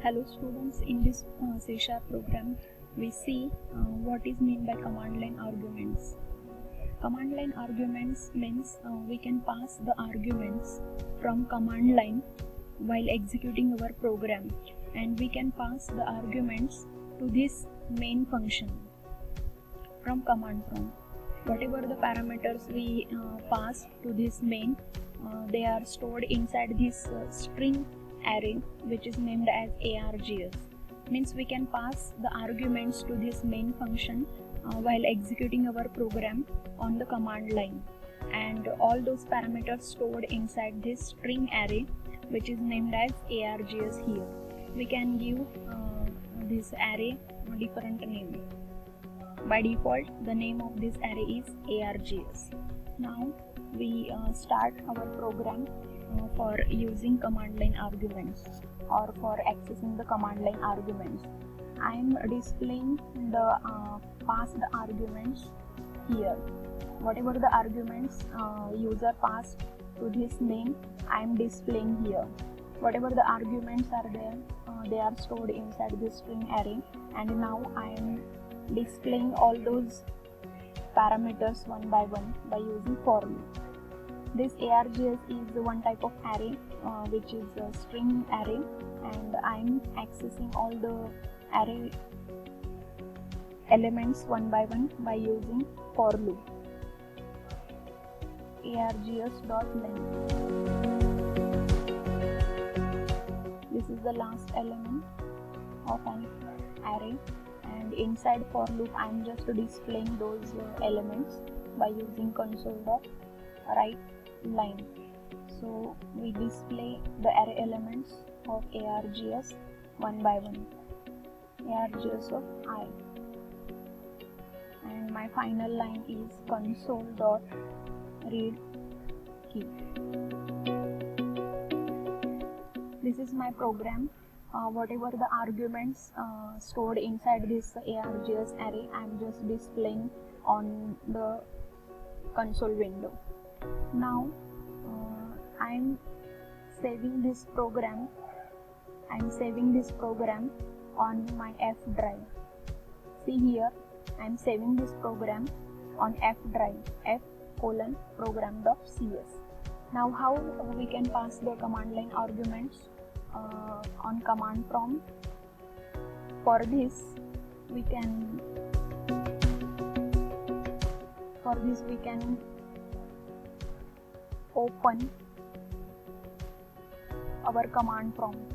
Hello students, in this C# program we see what is meant by command line arguments. Command line arguments means we can pass the arguments from command line while executing our program, and we can pass the arguments to this main function from command prompt. Whatever the parameters we pass to this main, they are stored inside this string array which is named as args. Means we can pass the arguments to this main function while executing our program on the command line, and all those parameters stored inside this string array which is named as args here. We can give this array a different name. By default, the name of this array is args. Now we start our program for using command line arguments or for accessing the command line arguments. I am displaying the passed arguments here. Whatever the arguments user passed to this main, I am displaying here. Whatever the arguments are there, they are stored inside this string array, and now I am displaying all those parameters one by one by using for loop. This args is one type of array which is a string array, and I am accessing all the array elements one by one by using for loop. args.length. This is the last element of an array, and inside for loop I am just displaying those elements by using console.write line. So we display the array elements of args one by one. Args of I, and my final line is console.read key. This is my program. Whatever the arguments stored inside this args array, I am just displaying on the console window. Now I am saving this program. I am saving this program on my F drive. See here, I am saving this program on F drive, f:/program.cs. Now how we can pass the command line arguments on command prompt? For this we can open our command prompt,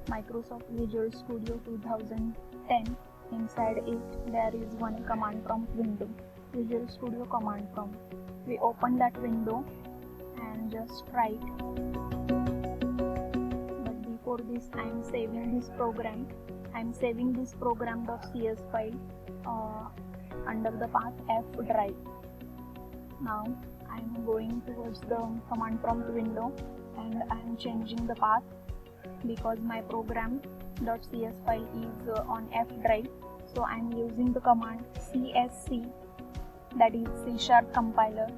Microsoft Visual Studio 2010. Inside it there is one command prompt window, Visual Studio command prompt. We open that window and just write. But before this, I am saving this program. I am saving this program.cs file under the path F drive. Now I am going towards the command prompt window, and I am changing the path because my program.cs file is on F drive. So I am using the command csc, that is C# compiler.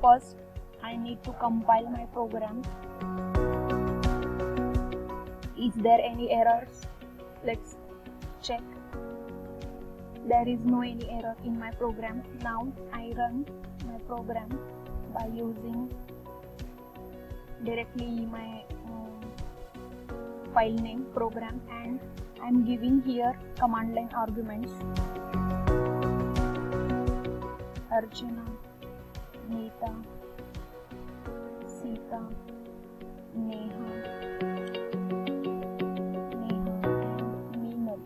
First I need to compile my program. Is there any errors? Let's check. There is no any error in my program. Now I run my program by using directly my file name program, and I am giving here command line arguments. Archana, Neeta, Sita, Neha, and Meenal.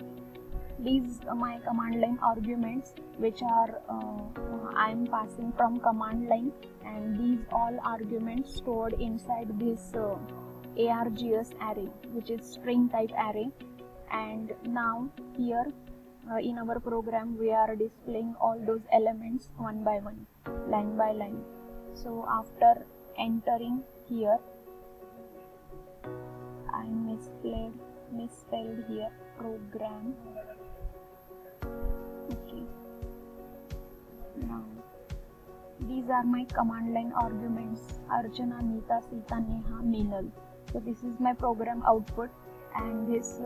These are my command line arguments which are I am passing from command line, and these all arguments stored inside this args array, which is string type array. And now here in our program we are displaying all those elements one by one, line by line. So after entering here, I misspelled here program. Okay. Now these are my command line arguments: Archana, Neeta, Sita, Neha, Meenal. So this is my program output, and this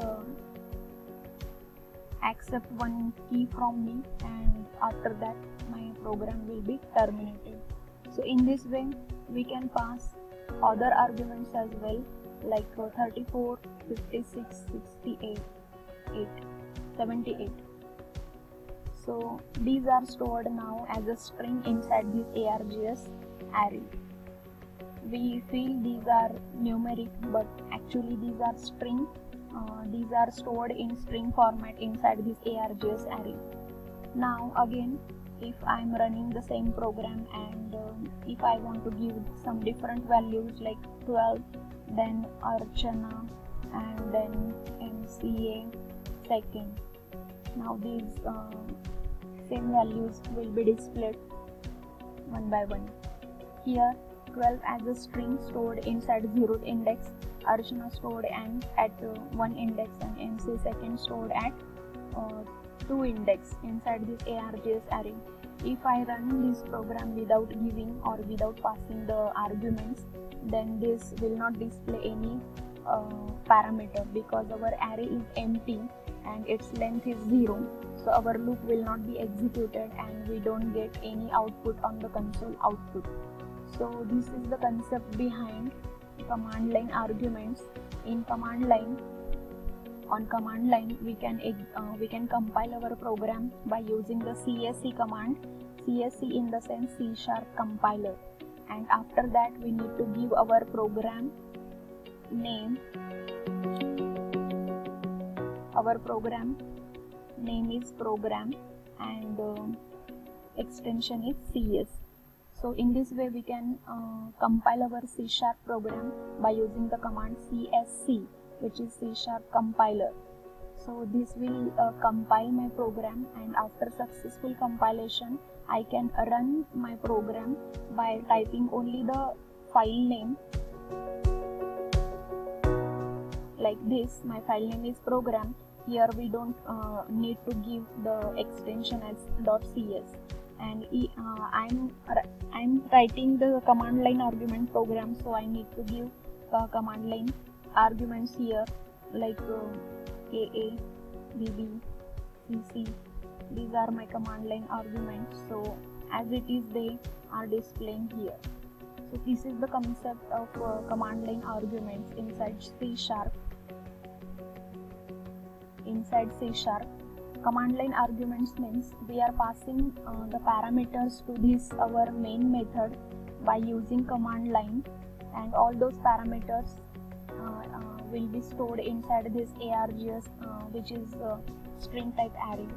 accept one key from me, and after that my program will be terminated. So in this way we can pass other arguments as well, like 34, 56, 68, 78. So these are stored now as a string inside this ARGS array. We feel these are numeric, but actually these are string. These are stored in string format inside this ARGS array. Now again, if I am running the same program, and if I want to give some different values like 12, then Archana, and then MCA second. Now these same values will be displayed one by one. Here 12 as a string stored inside 0th index, Archana stored and at 1 index, and MC second stored at 2 index inside this ARGS array. If I run this program without giving or without passing the arguments, then this will not display any parameter, because our array is empty and its length is 0. So our loop will not be executed and we don't get any output on the console output. So this is the concept behind command line arguments. In command line, on command line we can compile our program by using the CSC command. CSC in the sense C# compiler, and after that we need to give our program name. Our program name is program, and extension is CS. So in this way we can compile our C# program by using the command CSC, which is C# compiler. So this will compile my program, and after successful compilation I can run my program by typing only the file name, like this. My file name is program. Here we don't need to give the extension as .cs, and I'm writing the command line argument program, so I need to give command line arguments here, like AA, BB, CC. These are my command line arguments. So as it is, they are displaying here. So this is the concept of command line arguments inside C#. Inside C#, command line arguments means we are passing the parameters to this our main method by using command line, and all those parameters will be stored inside this ARGS, which is string type array.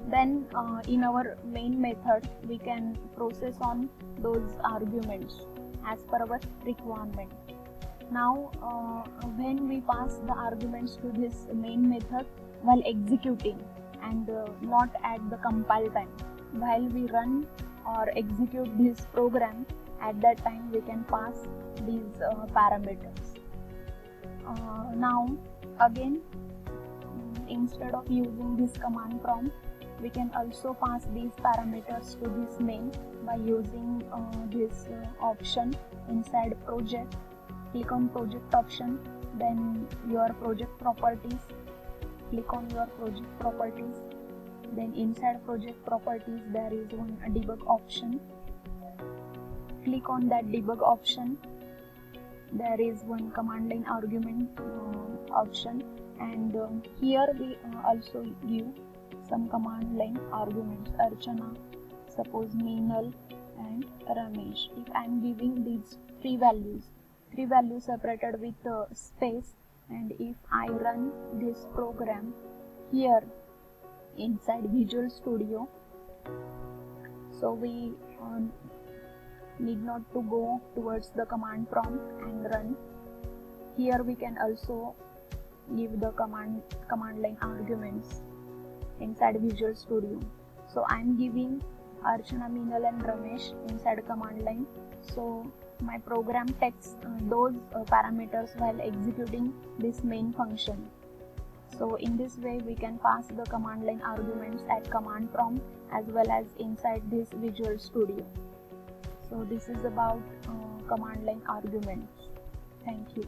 Then in our main method we can process on those arguments as per our requirement. Now when we pass the arguments to this main method while executing, and not at the compile time, while we run or execute this program, at that time we can pass these parameters. Now again, instead of using this command prompt, we can also pass these parameters to this main by using this option inside project. Click on project option, then your project properties. Click on your project properties, then inside project properties there is one debug option. Click on that debug option. There is one command line argument option, and here we also give some command line arguments. Archana, suppose Meenal and Ramesh. If I am giving these three values separated with space, and if I run this program here inside Visual Studio, so we need not to go towards the command prompt and run. Here we can also give the command line arguments inside Visual Studio. So I am giving Archana, Meenal and Ramesh inside command line. So my program takes those parameters while executing this main function. So in this way we can pass the command line arguments at command prompt as well as inside this Visual Studio. So this is about command line arguments. Thank you.